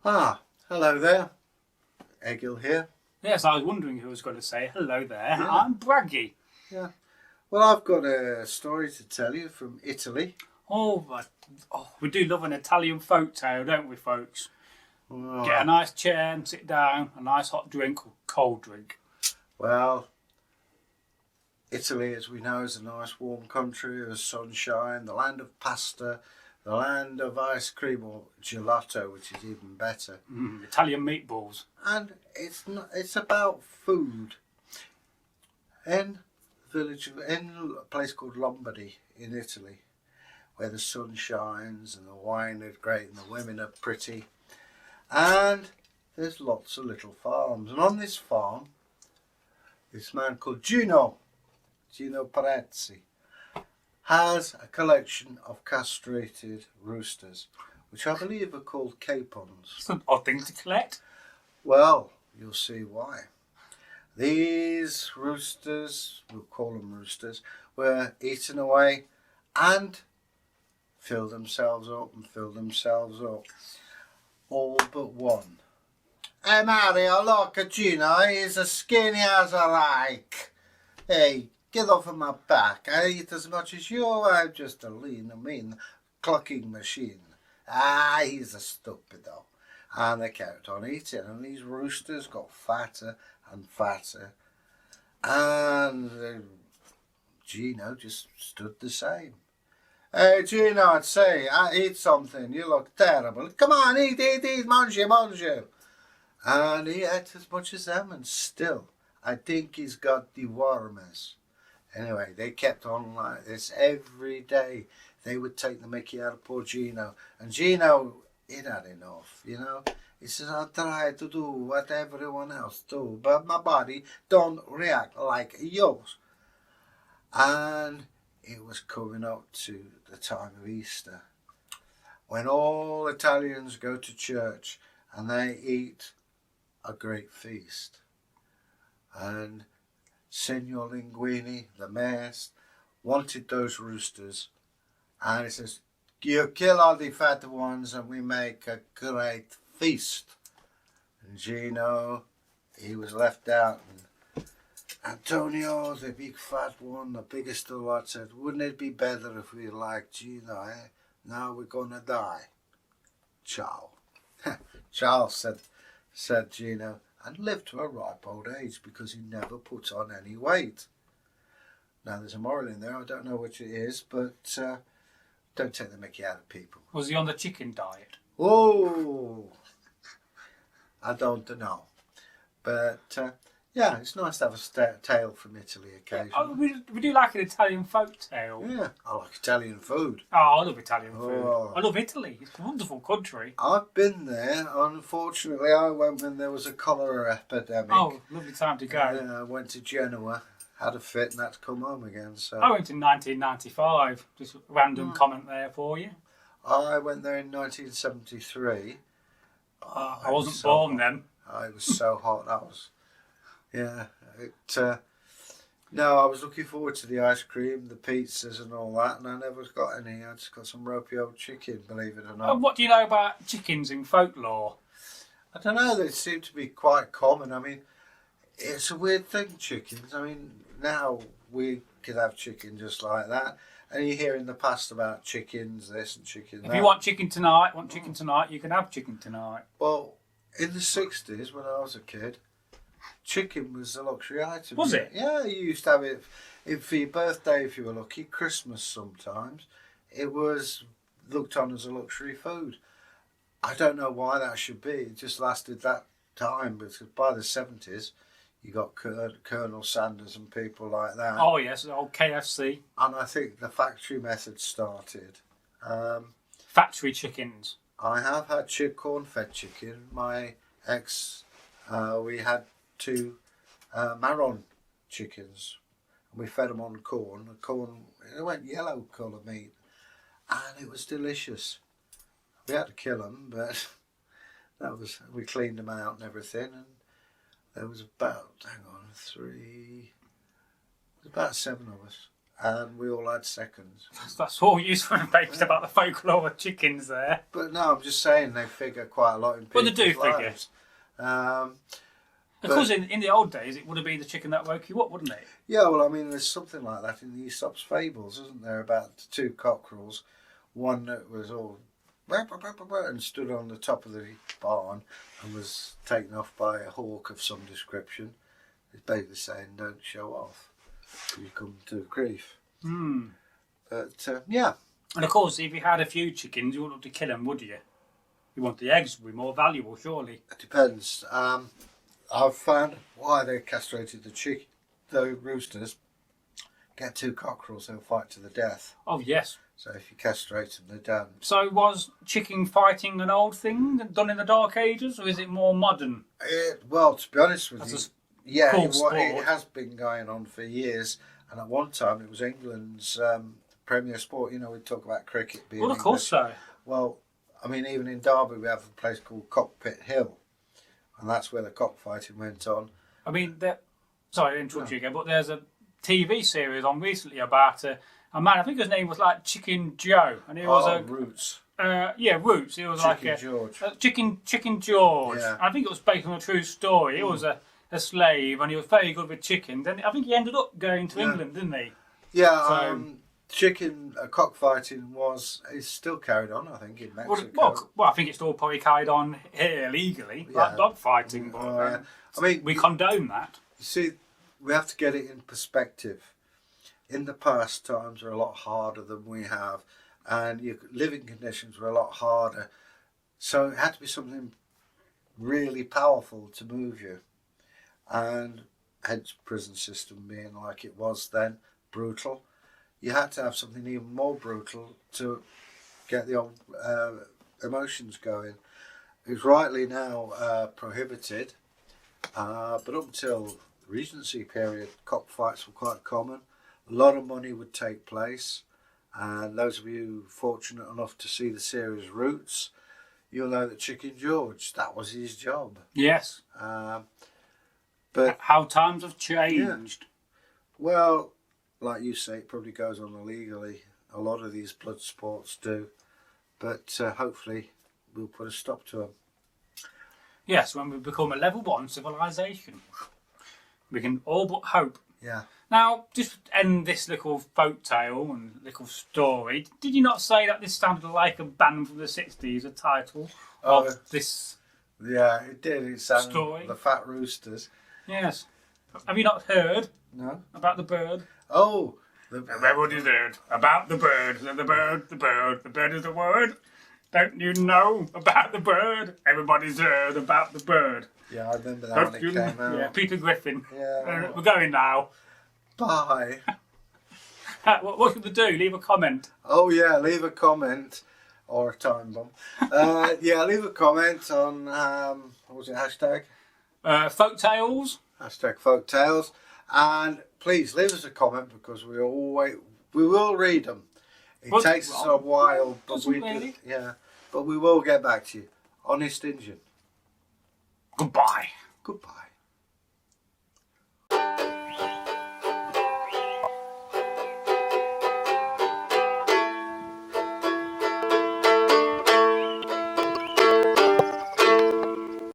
Ah, hello there. Egil here. Yes, I was wondering who was going to say hello there. Yeah. I'm Bragi. Yeah. Well, I've got a story to tell you from Italy. We do love an Italian folk tale, don't we, folks? Get a nice chair and sit down, a nice hot drink or cold drink. Well, Italy, as we know, is a nice warm country of sunshine, the land of pasta, the land of ice cream or gelato, which is even better. Italian meatballs. And it's about food. In a place called Lombardy in Italy, where the sun shines and the wine is great and the women are pretty, and there's lots of little farms. And on this farm, this man called Gino Parezzi, has a collection of castrated roosters, which I believe are called capons. It's an odd thing to collect. Well, you'll see why. These roosters, we'll call them roosters, were eaten away and filled themselves up. All but one. Hey Mario, look at Gino, he's as skinny as I like. Hey, get off of my back. I eat as much as you, I'm just a mean clucking machine. He's a stupido. And they kept on eating, and these roosters got fatter and fatter, and Gino just stood the same. Hey Gino, I'd say, eat something, you look terrible. Come on, eat, mange. And he ate as much as them, and still, I think he's got the worms. Anyway, they kept on like this every day. They would take the mickey out of poor Gino, and Gino, he'd had enough, you know. He says, I try to do what everyone else do, but my body don't react like yours. And it was coming up to the time of Easter, when all Italians go to church and they eat a great feast. And Signor Linguini, the mayor, wanted those roosters, and he says, you kill all the fat ones and we make a great feast. And Gino, he was left out. And Antonio, the big fat one, the biggest of lot, said, wouldn't it be better if we liked Gino, eh? Now we're gonna die. Ciao. Ciao, said Gino, and lived to a ripe old age because he never put on any weight. Now there's a moral in there, I don't know which it is, but don't take the mickey out of people. Was he on the chicken diet? Oh, I don't know. But yeah, it's nice to have a tale from Italy occasionally. We do like an Italian folk tale. Yeah, I like Italian food. Oh, I love Italian food. Oh. I love Italy. It's a wonderful country. I've been there. Unfortunately, I went when there was a cholera epidemic. Oh, lovely time to go. I went to Genoa, had a fit, and had to come home again. So I went in 1995. Just a random comment there for you. I went there in 1973. I wasn't born then. It was so hot. No, I was looking forward to the ice cream, the pizzas and all that, and I never got any. I just got some ropey old chicken, believe it or not. What do you know about chickens in folklore? I don't know, they seem to be quite common. I mean, it's a weird thing, chickens. I mean, now we could have chicken just like that. And you hear in the past about chickens, this and chicken that. If you want chicken tonight, you can have chicken tonight. Well, in the 60s, when I was a kid, chicken was a luxury item. Was it? Yeah, you used to have it for your birthday if you were lucky, Christmas sometimes. It was looked on as a luxury food. I don't know why that should be. It just lasted that time, because by the 70s, you got Colonel Sanders and people like that. Oh yes, old KFC. And I think the factory method started. Factory chickens. I have had corn-fed chicken. My ex, we had 2 marron chickens. We fed them on corn. The corn, it went yellow colour meat, and it was delicious. We had to kill them, but we cleaned them out and everything. And there was about 7 of us, and we all had seconds. That's all useful and based about the folklore of chickens there. But no, I'm just saying they figure quite a lot in But people's they do figure. lives. Of course, in the old days, it would have been the chicken that woke you up, wouldn't it? Yeah, well, I mean, there's something like that in the Aesop's fables, isn't there? About the two cockerels, one that was all and stood on the top of the barn and was taken off by a hawk of some description. It's basically saying, "Don't show off, you come to grief." But yeah. And of course, if you had a few chickens, you wouldn't want to kill them, would you? You want the eggs to be more valuable, surely. It depends. I've found why they castrated the roosters. Get two cockerels, they'll fight to the death. Oh, yes. So if you castrate them, they're done. So was chicken fighting an old thing done in the Dark Ages, or is it more modern? Well, to be honest with That's you, yeah, cool it has been going on for years. And at one time, it was England's premier sport. You know, we talk about cricket being Well, of course so. Well, I mean, even in Derby, we have a place called Cockpit Hill. And that's where the cockfighting went on. I mean, sorry to interrupt you again, but there's a TV series on recently about a man, I think his name was like Chicken Joe. And he was Roots. Roots. He was Chicken like George. Chicken George. Yeah. I think it was based on a true story. He was a slave and he was very good with chickens. And I think he ended up going to England, didn't he? Yeah, chicken cockfighting is still carried on, I think, in Mexico. Well, I think it's still probably carried on here legally, like dog fighting. But yeah. I mean, we condone that. You see, we have to get it in perspective. In the past, times are a lot harder than we have, and your living conditions were a lot harder. So it had to be something really powerful to move you, and hence prison system being like it was then, brutal. You had to have something even more brutal to get the old emotions going. It's rightly now prohibited, but up until the Regency period, cockfights were quite common. A lot of money would take place, and those of you fortunate enough to see the series Roots, you'll know that Chicken George, that was his job. Yes. But how times have changed. Yeah. Well, like you say, it probably goes on illegally. A lot of these blood sports do. But hopefully we'll put a stop to them. Yes, when we become a level 1 civilization. We can all but hope. Yeah. Now, just to end this little folk tale and little story, did you not say that this sounded like a band from the 60s, a title of this Yeah, it did. It sounded story? TheFatRoosters. Yes. Have you not heard No. about the bird? Oh. Everybody's heard about the bird. The bird is the word. Don't you know about the bird? Everybody's heard about the bird. Yeah, I remember that when it came out. Yeah, Peter Griffin. Yeah. We're going now. Bye. What should we do? Leave a comment. Oh, yeah, leave a comment. Or a time bomb. Yeah, leave a comment on, what was it, hashtag? Folktales. Hashtag folktales. And please leave us a comment because we will read them. It takes us a while, but but we will get back to you. Honest Injun. Goodbye. Goodbye.